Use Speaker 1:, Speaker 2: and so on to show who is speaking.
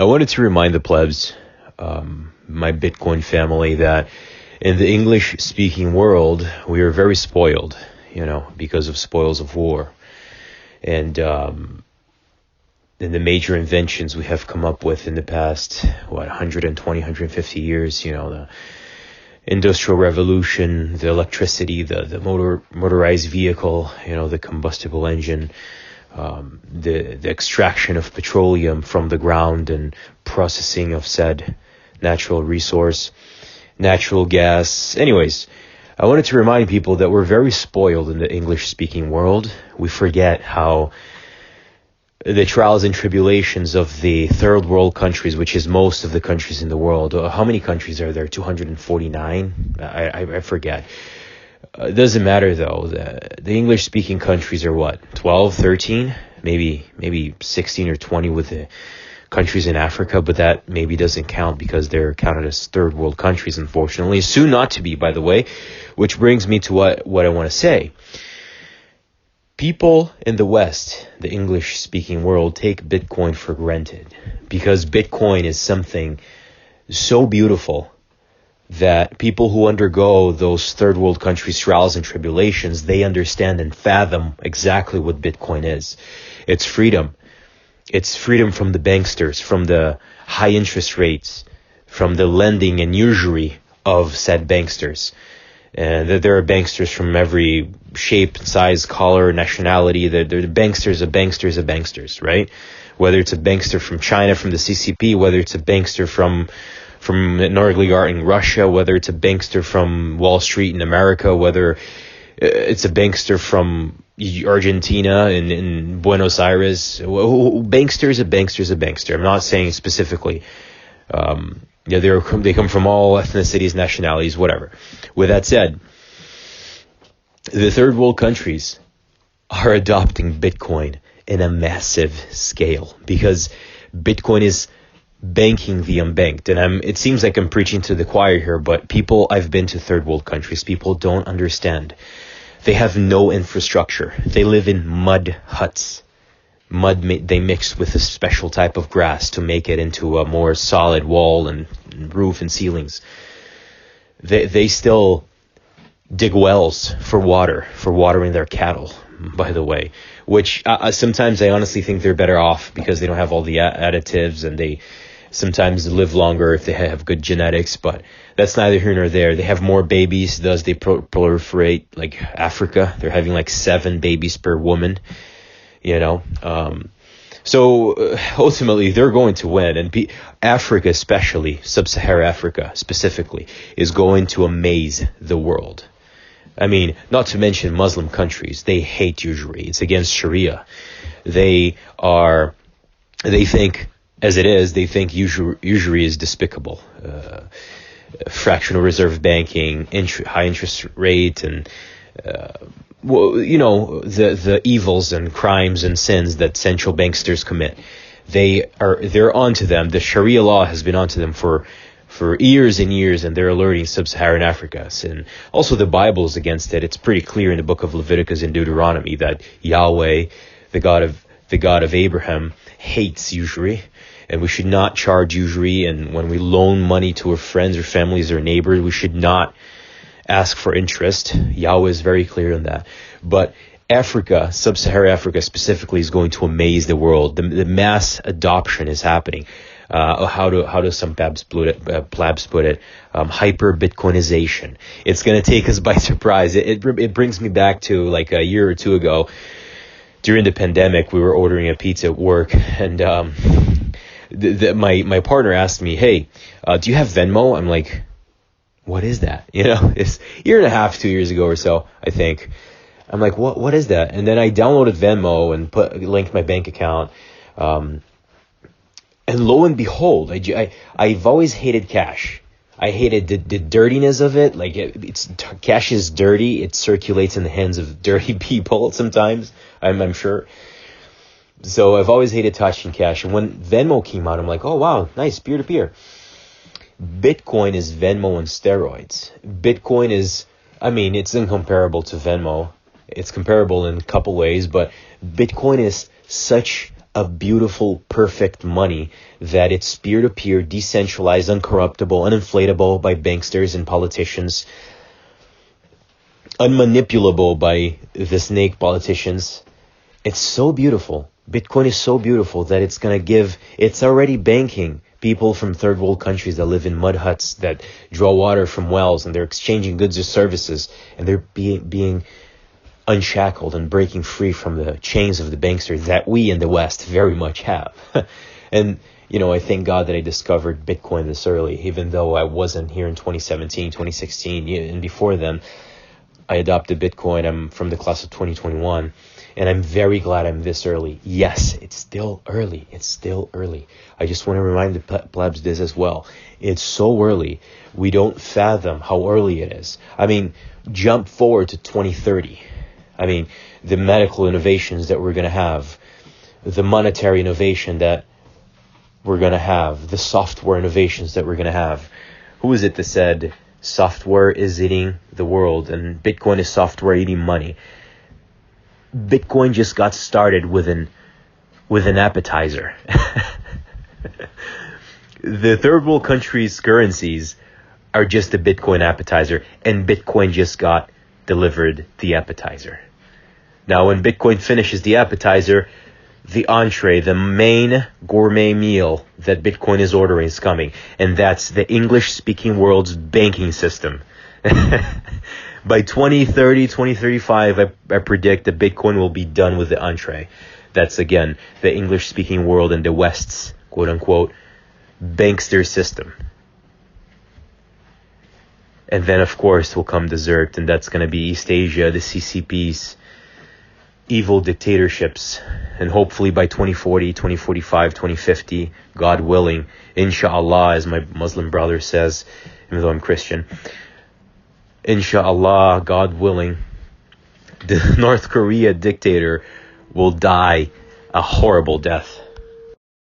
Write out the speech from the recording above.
Speaker 1: I wanted to remind the plebs, my Bitcoin family, that in the English-speaking world, we are very spoiled, because of spoils of war. And the major inventions we have come up with in the past, 120, 150 years, the Industrial Revolution, the electricity, the motorized vehicle, the combustible engine, the extraction of petroleum from the ground and processing of said natural resource, natural gas. Anyways, I wanted to remind people that we're very spoiled in the English-speaking world. We forget how the trials and tribulations of the third world countries, which is most of the countries in the world. How many countries are there? 249? I forget. It doesn't matter though. The English-speaking countries are what? 12, 13? Maybe 16 or 20 with the countries in Africa, but that maybe doesn't count because they're counted as third world countries, unfortunately. Soon not to be, by the way, which brings me to what I want to say. People in the West, the English-speaking world, take Bitcoin for granted because Bitcoin is something so beautiful that people who undergo those third world countries' trials and tribulations, they understand and fathom exactly what Bitcoin is. It's freedom. It's freedom from the banksters, from the high interest rates, from the lending and usury of said banksters. And there are banksters from every shape, size, color, nationality. They're the banksters of banksters, right? Whether it's a bankster from China, from the CCP, whether it's a bankster from an oligarch in Russia, whether it's a bankster from Wall Street in America, whether it's a bankster from Argentina in Buenos Aires. Bankster is a bankster. I'm not saying specifically. They come from all ethnicities, nationalities, whatever. With that said, the third world countries are adopting Bitcoin in a massive scale because Bitcoin is banking the unbanked. And it seems like I'm preaching to the choir here, but I've been to third world countries. People don't understand. They have no infrastructure. They live in mud huts. Mud they mix with a special type of grass to make it into a more solid wall and roof and ceilings. They still dig wells for watering their cattle, by the way, which sometimes I honestly think they're better off because they don't have all the additives and they sometimes live longer if they have good genetics, but that's neither here nor there. They have more babies, thus they proliferate like Africa. They're having like 7 babies per woman. So ultimately they're going to win, and Africa, especially sub-Saharan Africa specifically, is going to amaze the world. I mean, not to mention Muslim countries. They hate usury. It's against Sharia. They think, as it is, they think usury is despicable. Fractional reserve banking, high interest rate, and the evils and crimes and sins that central banksters commit. They're onto them. The Sharia law has been onto them for years and years, and they're alerting sub-Saharan Africa. And also the Bible is against it. It's pretty clear in the book of Leviticus and Deuteronomy that Yahweh, the God of Abraham, hates usury, and we should not charge usury. And when we loan money to our friends or families or neighbors, we should not ask for interest. Yahweh is very clear on that. But Africa, sub-Saharan Africa specifically, is going to amaze the world. The mass adoption is happening. How do some plebs put it? Hyper Bitcoinization. It's going to take us by surprise. It brings me back to like a year or two ago. During the pandemic, we were ordering a pizza at work, and my partner asked me, "Hey, do you have Venmo?" I'm like, "What is that?" It's a year and a half, 2 years ago or so, I think. I'm like, what is that? And then I downloaded Venmo and linked my bank account. And lo and behold, I've always hated cash. I hated the dirtiness of it. Like cash is dirty. It circulates in the hands of dirty people sometimes, I'm sure. So I've always hated touching cash. And when Venmo came out, I'm like, oh, wow, nice, peer-to-peer. Bitcoin is Venmo on steroids. Bitcoin is, it's incomparable to Venmo. It's comparable in a couple ways, but Bitcoin is such a beautiful, perfect money that it's peer-to-peer, decentralized, uncorruptible, uninflatable by banksters and politicians, unmanipulable by the snake politicians. It's so beautiful. Bitcoin is so beautiful that it's already banking people from third world countries that live in mud huts, that draw water from wells, and they're exchanging goods or services, and they're being unshackled and breaking free from the chains of the banksters that we in the West very much have. And, I thank God that I discovered Bitcoin this early, even though I wasn't here in 2017, 2016, and before then. I adopted Bitcoin. I'm from the class of 2021, and I'm very glad I'm this early. Yes, it's still early. It's still early. I just want to remind the plebs this as well. It's so early. We don't fathom how early it is. I mean, jump forward to 2030. I mean, the medical innovations that we're going to have, the monetary innovation that we're going to have, the software innovations that we're going to have. Who is it that said software is eating the world and Bitcoin is software eating money? Bitcoin just got started with an appetizer. The third world countries' currencies are just a Bitcoin appetizer, and Bitcoin just got delivered the appetizer. Now, when Bitcoin finishes the appetizer, the entree, the main gourmet meal that Bitcoin is ordering is coming, and that's the English-speaking world's banking system. By 2030, 2035, I predict that Bitcoin will be done with the entree. That's, again, the English-speaking world and the West's, quote-unquote, bankster system. And then, of course, will come dessert, and that's going to be East Asia, the CCPs, evil dictatorships. And hopefully by 2040, 2045, 2050, God willing, inshallah, as my Muslim brother says, even though I'm Christian, inshallah, God willing, the North Korea dictator will die a horrible death.